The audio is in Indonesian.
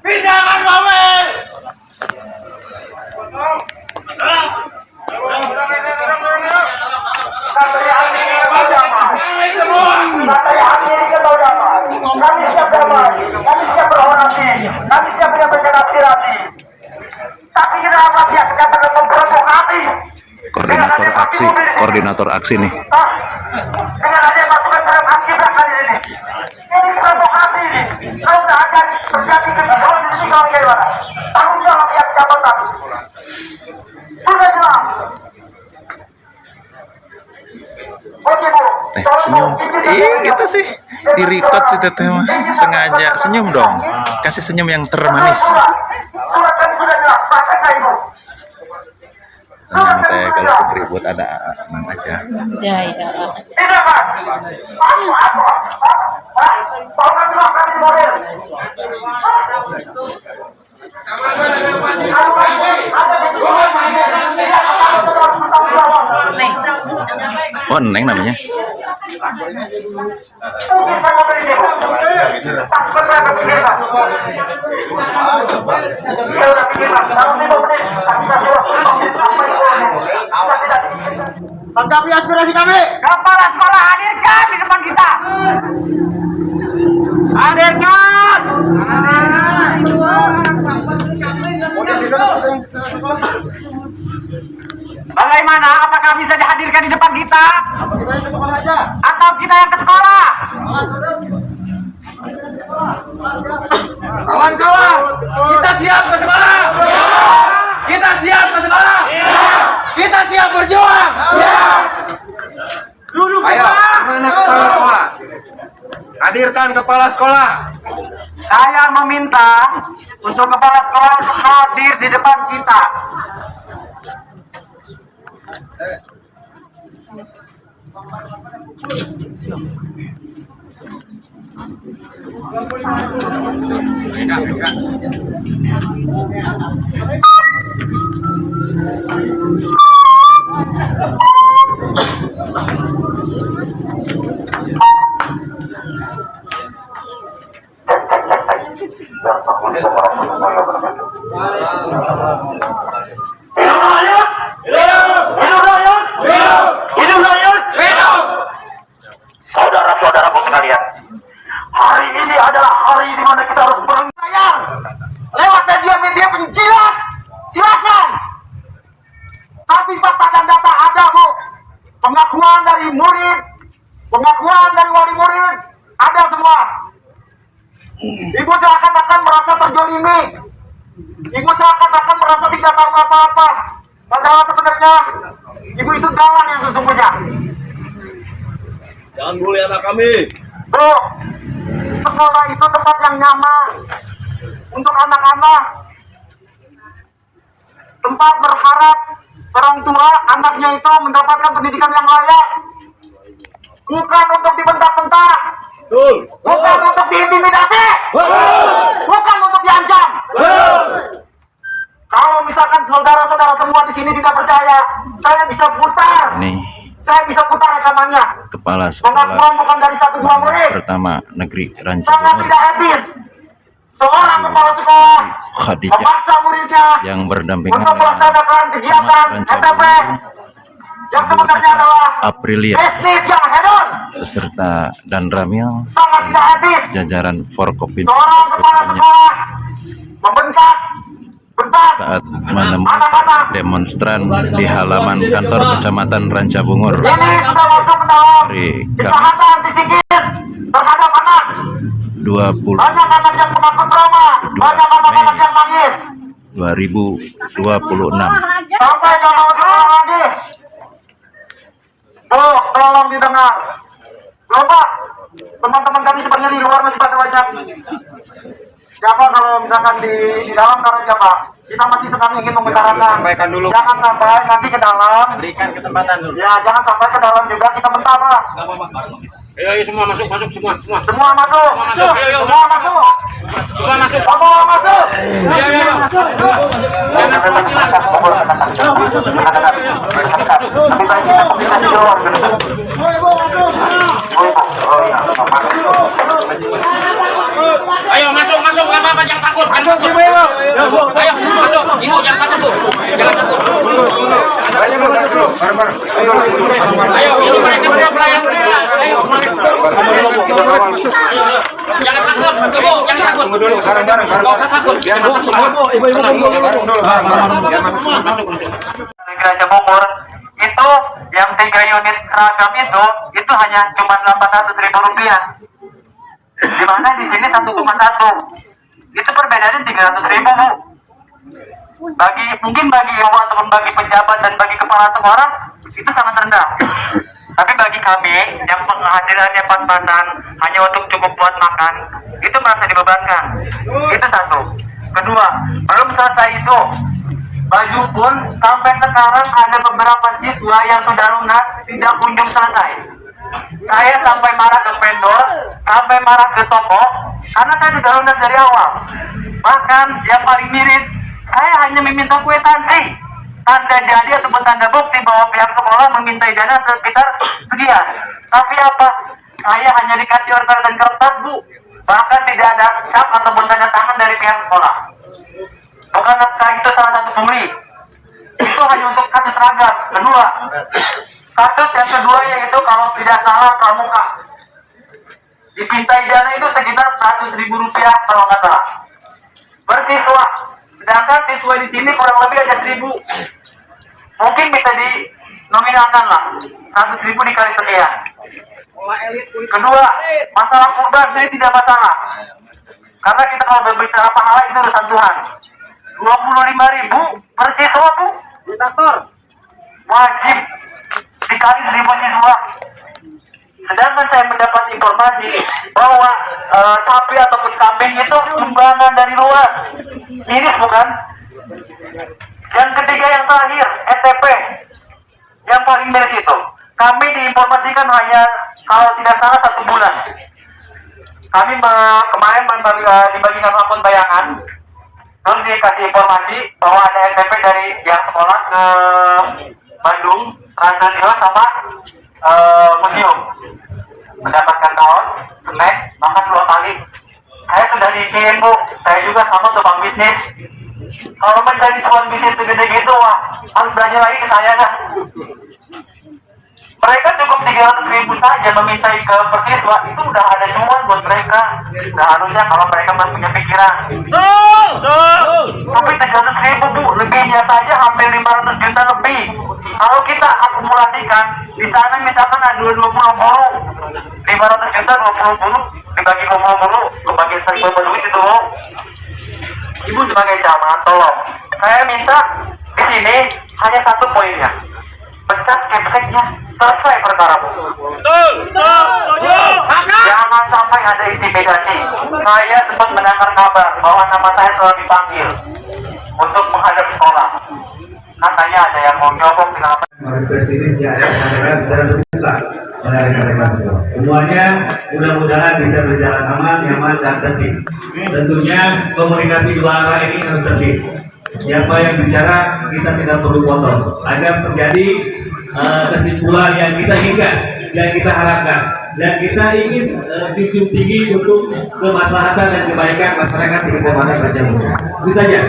Pindahkan mobil. Kami semua. Kami siap damai, kami siap berorasi, kami siap menyampaikan aspirasi. Tapi kenapa pihak kejahatan memprovokasi? Koordinator aksi nih. Dengan ada masukan dalam aksi berangkat ini. Ini provokasi ini. Kalau tidak akan terjadi kekisruhan di sini kalau bagaimana? Tanggung jawab pihak kejahatan. Sudah jelas. Oke Bu. Senyum. Itu sih di record sih teteh mah. Sengaja senyum dong. Kasih senyum yang termanis. Surat kami sudah jelas. Praktekkan Ibu. Tenang teh, kalau ribut ada tenang aja. Ya, ya. Tidak Pak. Tolong kami lakukan di mobil. Oh, Neng namanya. Tanggapi aspirasi kami. Kepala sekolah hadirkan di depan kita. Hadirkan. Bagaimana? Apakah bisa dihadirkan di depan kita? Kita ke sekolah aja. Atau kita yang ke sekolah? Kawan-kawan, kita siap ke sekolah. Kita siap ke sekolah. Kita siap berjuang. Duduk ayo, mana kepala sekolah? Hadirkan kepala sekolah. Saya meminta untuk kepala sekolah untuk hadir di depan kita. Saudara-saudaraku sekalian, hari ini adalah hari di mana kita harus berlayar lewat media-media penjilat. Silakan. Tapi fakta dan data ada, Bu. Pengakuan dari murid, pengakuan dari wali murid, ada semua. Ibu seakan-akan merasa terjolimi. Ibu seakan-akan merasa tidak tahu apa-apa. Padahal sebenarnya ibu itu kawan yang sesungguhnya. Jangan bully anak kami. Bu, sekolah itu tempat yang nyaman untuk anak-anak. Tempat berharap orang tua anaknya itu mendapatkan pendidikan yang layak. Bukan untuk dibentak-bentak. Bukan untuk diintimidasi. Bukan untuk diancam. Kalau misalkan saudara-saudara semua di sini tidak percaya, saya bisa putar. Nih, Saya bisa putar rekamannya. kepala Pengakuan sekolah bukan dari satu dua murid. pertama negeri Ranca Sangat Bogor tidak etis. Seorang kepala sekolah Khadijah memaksa muridnya yang berdampingan untuk dengan melaksanakan kegiatan Ranca MTP Bogor, yang sebenarnya adalah Aprilia bisnis yang hedon. serta dan Ramil Sangat tidak etis. jajaran Forkopimda Seorang kepala sekolah membentak saat menemui demonstran di halaman kantor kecamatan Ranca Bungur ini sudah masuk ke dalam hari Kamis kejahatan psikis terhadap anak. 20 Banyak anak yang mengaku trauma, banyak anak-anak yang nangis. 2026. Sampai kalau sekolah lagi. Tuh, tolong didengar. Loh Pak, teman-teman kami sebenarnya di luar masih pada banyak. Siapa kalau misalkan di dalam karena siapa? Kita masih sedang ingin mengutarakan. Sampaikan dulu. Jangan sampai nanti ke dalam. Berikan kesempatan dulu. Ya, jangan sampai ke dalam juga kita bentar Pak. Ayo semua masuk semua. Semua masuk. masuk, ayo. Semua masuk. Semua masuk. Semua masuk. Ayo masuk, enggak apa-apa, jangan takut. takut, masuk ibu. Ayo masuk, ibu jangan takut bu, jangan takut. Ayo, ini mereka semua pelayan kita. Ayo, jangan takut, ibu jangan takut. Nggak usah takut, biar masuk semua. Masuk. Gereja Bogor itu yang 3 unit seragam itu hanya cuma 800.000 rupiah, dimana di sini 1,1. Itu perbedaannya 300.000 bu. Mungkin bagi ibu ataupun bagi pejabat dan bagi kepala sekolah itu sangat rendah, tapi bagi kami yang penghasilannya pas-pasan hanya untuk cukup buat makan itu merasa dibebankan. Itu satu. Kedua, belum selesai itu, baju pun sampai sekarang ada beberapa siswa yang sudah lunas tidak kunjung selesai. Saya sampai marah ke vendor, sampai marah ke toko, karena saya sudah lunas dari awal. Bahkan yang paling miris, saya hanya meminta kwitansi, tanda jadi ataupun tanda bukti bahwa pihak sekolah meminta dana sekitar sekian. Tapi apa? Saya hanya dikasih order dan kertas bu, bahkan tidak ada cap ataupun tanda tangan dari pihak sekolah. Bukan saya itu salah satu pembeli, itu hanya untuk kasus seragam. Kedua, kasus yang kedua yaitu kalau tidak salah pramuka, dipintai dana itu sekitar 100.000 rupiah kalau nggak salah per siswa, sedangkan siswa di sini kurang lebih ada 1.000. Mungkin bisa dinominalkan lah 100.000 dikali sekian. Kedua, masalah kurban saya tidak masalah, karena kita kalau berbicara pahala itu urusan Tuhan. 25.000 per siswa bu, wajib dikali 1.000 siswa. Sedangkan saya mendapat informasi bahwa sapi ataupun kambing itu sumbangan dari luar. Miris bukan? Yang ketiga yang terakhir, ETP yang paling miris itu, kami diinformasikan hanya kalau tidak salah 1 bulan. Kami kemarin dibagikan akun bayangan, terus dikasih informasi bahwa ada ETP dari yang sekolah ke Bandung, Transradio sama museum, mendapatkan kaos, snack, makan 2 kali. Saya sudah diizinin bu, saya juga sama tukang bisnis. Kalau mencari cuan bisnis segede gitu, wah harus belajar lagi ke saya kan. Mereka cukup 300.000 saja meminta ke persiswa, itu udah ada cuan buat mereka. Seharusnya kalau mereka masih punya pikiran. Tapi 300.000 bu, lebihnya saja hampir 500 juta lebih. Kalau kita akumulasikan, di sana misalkan ada 20 guru, 500 juta 20 guru, dibagi 20 guru, kebagian sering berduit itu. Ibu sebagai camat, tolong. Saya minta di sini hanya 1 poinnya, pecat kepseknya, selesai perkara bu. Jangan sampai ada intimidasi. Saya sempat mendengar kabar bahwa nama saya selalu dipanggil untuk menghadap sekolah. Katanya ada yang mau nyobok segala macam. Manifest ini diadakan secara terbuka oleh rekan-rekan semua. Semuanya mudah-mudahan bisa berjalan aman, nyaman, dan tertib. Tentunya komunikasi 2 arah ini harus tertib. Siapa yang bicara kita tidak perlu potong agar terjadi kesimpulan yang kita inginkan, yang kita harapkan, dan kita ingin junjung tinggi untuk kemaslahatan dan kebaikan masyarakat di Kecamatan Raja Mulia. Itu saja.